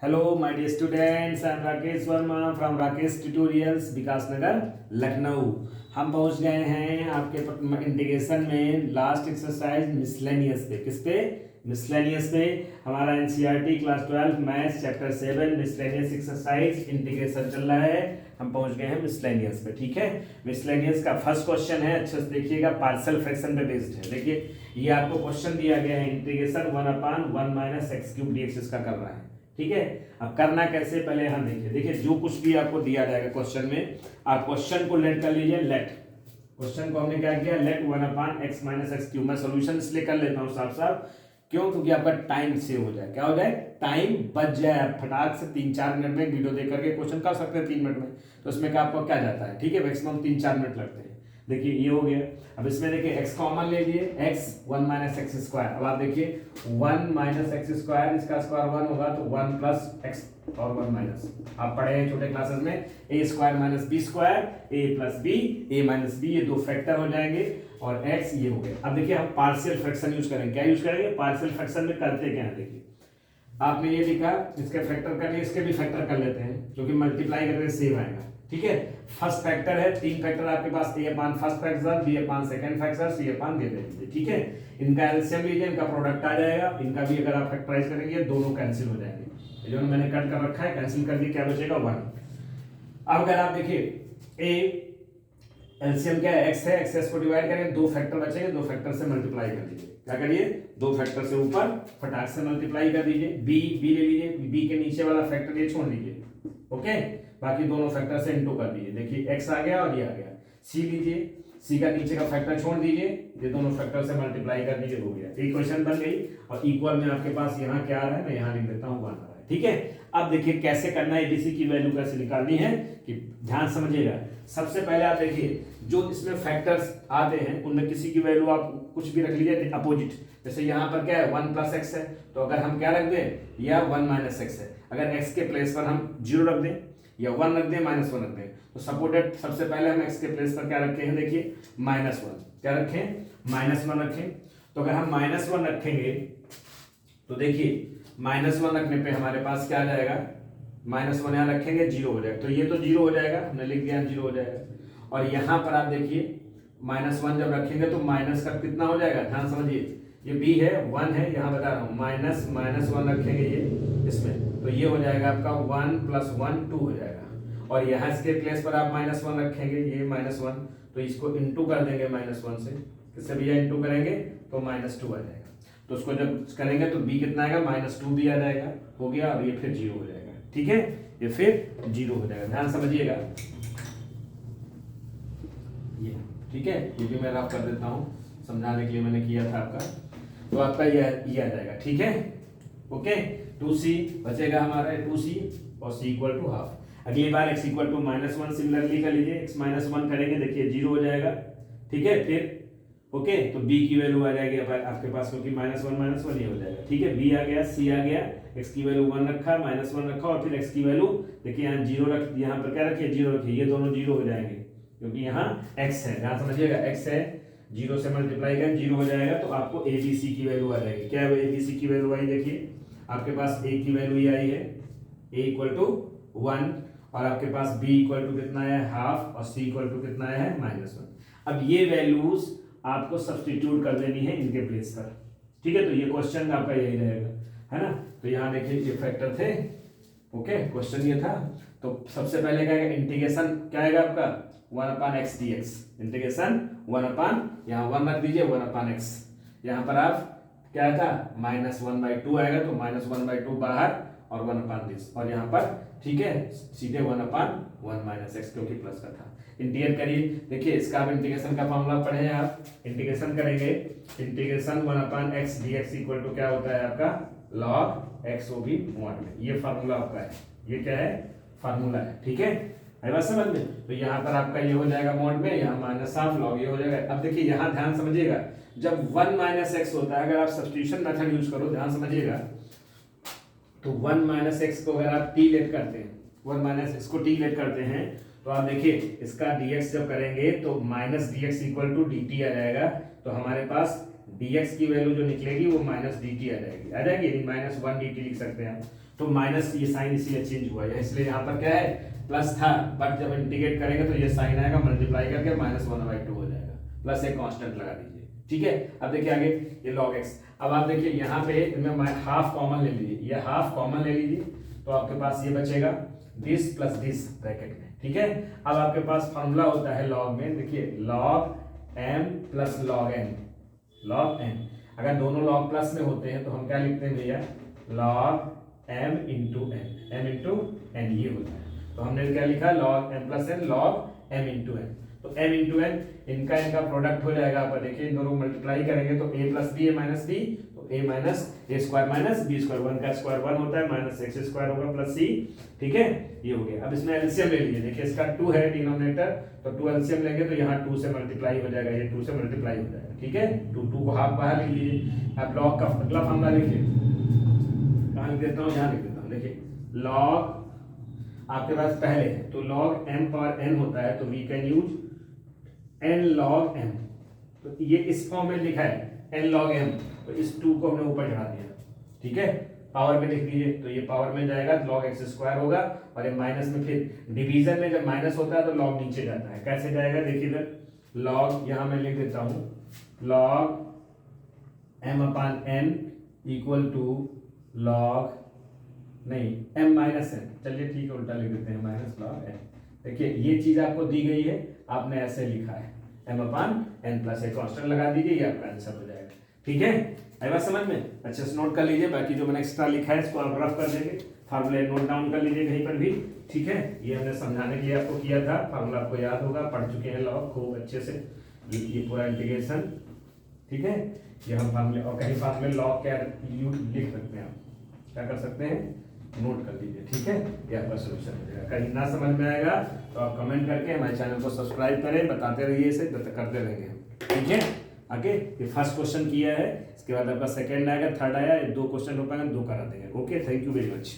Hello, my dear students. I am Rakesh Verma from Rakesh Tutorials, विकास नगर लखनऊ। हम पहुंच गए हैं आपके इंटीग्रेशन में लास्ट एक्सरसाइज मिसलेनियस पे। किस पे? मिसलेनियस पे। हमारा NCERT class 12 maths chapter 7 miscellaneous exercise integration चल रहा है। हम पहुंच गए हैं मिसलेनियस पे। ठीक है, मिसलेनियस का फर्स्ट क्वेश्चन है, अच्छे से देखिएगा, पार्शियल फ्रैक्शन पे बेस्ड है। देखिए ये आपको क्वेश्चन दिया गया है, integration 1/1 minus x cube D x का कर रहा है। ठीक है, अब करना कैसे पहले हम देखिए जो कुछ भी आपको दिया जाएगा क्वेश्चन में, आप क्वेश्चन को लेट कर लीजिए। लेट क्वेश्चन को हमने क्या किया, let 1/x minus x cube. मैं सोल्यूशन इसलिए कर लेता हूँ साफ साफ, क्यों? क्योंकि आपका टाइम सेव हो जाए। क्या हो जाए? टाइम बच जाए। आप फटाक से 3-4 मिनट में वीडियो देख करके क्वेश्चन कर सकते हैं 3 मिनट में, तो उसमें क्या आपको क्या जाता है। ठीक है, मैक्सिमम 3-4 मिनट लगते हैं। देखिए ये हो गया। अब इसमें देखिए x कॉमन ले लिए, x 1 माइनस एक्स स्क्वायर। अब आप देखिए 1 माइनस एक्स स्क्वायर, इसका स्क्वायर 1 होगा तो 1 प्लस एक्स और 1 माइनस। आप पढ़े हैं छोटे क्लासेस में, ए स्क्वायर माइनस बी स्क्वायर, ए प्लस बी, ए माइनस बी, ये दो फैक्टर हो जाएंगे और x ये हो गया। अब देखिए हम पार्शियल फ्रैक्शन यूज करेंगे। क्या यूज करेंगे? पार्शियल फ्रैक्शन में करते क्या है, देखिए आपने ये लिखा, इसके फैक्टर कर लिए, इसके भी फैक्टर कर लेते हैं, क्योंकि मल्टीप्लाई करके सेम आएगा। ठीक है, फर्स्ट फैक्टर है, 3 फैक्टर आपके पास, ए अपान फर्स्ट फैक्टर, बी अपान सेकंड फैक्टर, सी अपान दे देंगे। ठीक है, इनका एलसीएम लीजिए, इनका प्रोडक्ट आ जाएगा, इनका भी अगर आप फैक्टराइज करेंगे दोनों कैंसिल हो जाएंगे। जो मैंने कट कर रखा है कैंसिल कर दिए, क्या बचेगा? 1। अब अगर आप देखिए ए एलसीएम क्या है, एक्स है, एक्स को डिवाइड करेंगे, दो फैक्टर बचेंगे, दो फैक्टर से मल्टीप्लाई कर दीजिए। क्या करिए? दो फैक्टर से ऊपर फटाक से मल्टीप्लाई कर दीजिए। बी ले लीजिए, बी के नीचे वाला फैक्टर ये छोड़ दीजिए। ओके, बाकी दोनों फैक्टर से इनटू कर दीजिए। देखिए एक्स आ गया और ये आ गया। सी लीजिए, सी का नीचे का फैक्टर छोड़ दीजिए, ये दोनों फैक्टर से मल्टीप्लाई कर दीजिए, हो गया। इक्वेशन बन गई। और इक्वल में आपके पास यहाँ क्या आ रहा है, मैं यहाँ लिख देता हूँ 1 आ रहा है। ठीक है, अब देखिए कैसे करना है, एबीसी की वैल्यू कैसे निकालनी है, कि ध्यान समझिएगा। सबसे पहले आप देखिए जो इसमें फैक्टर्स आते हैं उनमें किसी की वैल्यू आप कुछ भी रख लीजिए अपोजिट। जैसे यहाँ पर क्या है, 1 प्लस एक्स है, तो अगर हम क्या रख दें, या 1 माइनस एक्स है, अगर एक्स के प्लेस पर हम 0 रख दें या 1 रख दें, -1 रख दें, तो सपोर्टेड सबसे पहले हम एक्स के प्लेस पर क्या रखे हैं, देखिए -1। क्या रखें? -1 रखें। तो अगर हम -1 रखेंगे तो देखिए -1 रखने पे हमारे पास क्या आ जाएगा, -1 यहाँ रखेंगे 0 हो जाएगा, तो ये तो 0 हो जाएगा, हमने लिख दिया 0 हो जाएगा। और यहाँ पर आप देखिए -1 जब रखेंगे तो माइनस का कितना हो जाएगा, ध्यान समझिए, ये b है 1 है, यहाँ बता रहा हूँ, -1 रखेंगे ये इसमें, तो ये हो जाएगा आपका 1 + 1 2 हो जाएगा। और यहाँ इसके प्लेस पर आप -1 रखेंगे, ये -1, तो इसको इंटू कर देंगे -1 से, किससे भैया इंटू करेंगे तो -2 आ जाएगा। तो उसको जब करेंगे तो b कितना आएगा, -2 भी आ जाएगा, हो गया। और ये फिर 0 हो जाएगा। ठीक है, ये फिर 0 हो जाएगा, ध्यान समझिएगा ये। ठीक है, ये भी मैं रफ कर देता हूँ, समझाने के लिए मैंने किया था आपका, तो आपका ये आ जाएगा। ठीक है, ओके। 2c बचेगा हमारा, 2c और c = ½ अगली बार x = -1 सिमिलरली कर लीजिए, x -1 करेंगे, देखिए 0 हो जाएगा। ठीक है, फिर ओके, तो b की वैल्यू आ जाएगी आपके पास, क्योंकि -1 ये हो जाएगा। ठीक है, b आ गया, c आ गया, x की वैल्यू 1 रखा, -1 रखा, और फिर x की वैल्यू देखिए यहाँ 0 रख, यहाँ पर क्या रखिए 0 रखिए, ये दोनों 0 हो जाएंगे, क्योंकि यहाँ x है, ध्यान समझिएगा, x है, 0 से मल्टीप्लाई करें 0 हो जाएगा, तो आपको ABC की वैल्यू आ जाएगी। क्या है ABC की वैल्यू आई, देखिए आपके पास a की वैल्यू ये आई है, a = 1, और आपके पास b = कितना है, ½ और c = कितना है, -1। अब ये वैल्यूज आपको सब्स्टिट्यूट कर देनी है इनके प्लेस पर। ठीक है, तो ये क्वेश्चन आपका यही रहेगा, है ना। तो यहाँ देखिए ये फैक्टर थे, ओके, क्वेश्चन ये था। तो सबसे पहले क्या है, इंटीग्रेशन क्या आएगा आपका, 1/x dx, इंटीग्रेशन 1 यहाँ 1 रख दीजिए, 1/x, यहाँ पर आप क्या था, -1/2 आएगा, तो -1/2 बाहर और 1/this, और यहाँ पर ठीक है सीधे 1/1 - x, क्योंकि प्लस का था। इंटीग्रेट करिए, देखिए इसका आप इंटीग्रेशन का फॉर्मूला पढ़े हैं, आप इंटीग्रेशन करेंगे, इंटीग्रेशन 1/x dx = क्या होता है आपका, log x वो भी मॉड में, ये फार्मूला आपका है, ये क्या है, फार्मूला है। ठीक है, आई बात समझ में। तो यहाँ पर आपका ये हो जाएगा मॉड में, यहाँ -½ log ये हो जाएगा। अब देखिए यहाँ ध्यान समझिएगा, जब 1 - x होता है, अगर आप सब्स्टिट्यूशन मेथड यूज करो, ध्यान समझिएगा, तो 1 - x को अगर आप t लेट करते हैं, 1 - x को t लेट करते हैं, तो आप देखिए इसका dx जब करेंगे तो -dx = dt आ जाएगा। तो हमारे पास dx की वैल्यू जो निकलेगी वो माइनस dt आ जाएगी, यानी माइनस 1 dt लिख सकते हैं आप। तो माइनस ये साइन इसलिए चेंज हुआ है, इसलिए यहाँ पर क्या है प्लस था, बट जब इंटीग्रेट करेंगे तो ये साइन आएगा, मल्टीप्लाई करके माइनस 1/2 हो जाएगा, प्लस एक कांस्टेंट लगा दीजिए, ठीक है। अब देखिए आगे ये log x, अब आप देखिए यहाँ पे मैं हाफ कॉमन ले लीजिए, ये हाफ कॉमन ले लीजिए, तो आपके पास ये बचेगा दिस प्लस दिस ब्रैकेट में, ठीक है। अब आपके पास फॉर्मूला होता है log में, देखिए log m plus log n, log n अगर दोनों log प्लस में होते हैं तो हम क्या लिखते हैं भैया, log m into n, m into n ये होता है। तो हमने क्या लिखा, log m plus n, log m into n। तो m इंटू n इनका प्रोडक्ट हो जाएगा, आप देखिए इन दोनों मल्टीप्लाई करेंगे तो a plus B, a minus B, तो a minus A square minus B square, 1 का स्क्वायर 1 होता है, माइनस एक्स स्क्वायर होगा प्लस c, ठीक है। ये हो गया। अब इसमें एलसीएम ले लीजिए, देखिए इसका 2 है डिनोमिनेटर, तो 2 एलसीएम लेंगे तो यहाँ 2 से मल्टीप्लाई हो जाएगा, ये 2 से मल्टीप्लाई हो जाएगा, ठीक है। 2 को हाफ बाहर लिख लीजिए। अब log का मतलब फॉर्मूला देखिए, कहाँ लिख देता हूँ, यहाँ लिख देता हूँ, देखिए log आपके पास पहले है तो log m पावर n होता है, तो we can use n log m, तो ये इस फॉर्म में लिखा है n log m, तो इस 2 को हमने ऊपर चढ़ा दिया, ठीक है। पावर में लिख दीजिए, तो ये पावर में जाएगा log x स्क्वायर होगा, और ये माइनस में, फिर डिवीजन में जब माइनस होता है तो log नीचे जाता है, कैसे जाएगा देखिए इधर log, यहाँ मैं लिख देता हूँ log m upon n equal to log नहीं m माइनस n, चलिए ठीक है उल्टा लिख देते हैं, माइनस log n। देखिए ये चीज आपको दी गई है, आपने ऐसे लिखा है m अपान n प्लस एक कांस्टेंट लगा दीजिए, ये आपका आंसर हो जाएगा, ठीक है। आई बात समझ में, अच्छे से नोट कर लीजिए, बाकी जो मैंने एक्स्ट्रा लिखा है इसको आप रफ कर देंगे, फार्मूला नोट डाउन कर लीजिए कहीं पर भी, ठीक है। ये हमने समझाने के लिए आपको किया था, फार्मूला आपको याद होगा, पढ़ चुके हैं लॉग खूब अच्छे से, ये पूरा इंटीग्रेशन, ठीक है। ये हम फार्मूले, और कहीं फार्मूले लॉग क्या लिख सकते हैं, आप क्या कर सकते हैं, नोट कर लीजिए, ठीक है। ये आपका सोल्यूशन हो जाएगा। कहीं ना समझ में आएगा तो आप कमेंट करके हमारे चैनल को सब्सक्राइब करें, बताते रहिए, इसे करते रहेंगे, ठीक है। आगे ये फर्स्ट क्वेश्चन किया है, इसके बाद आपका सेकंड आएगा, थर्ड आया, 2 क्वेश्चन हो पाएंगे, 2 करा देंगे। Okay, thank you very much.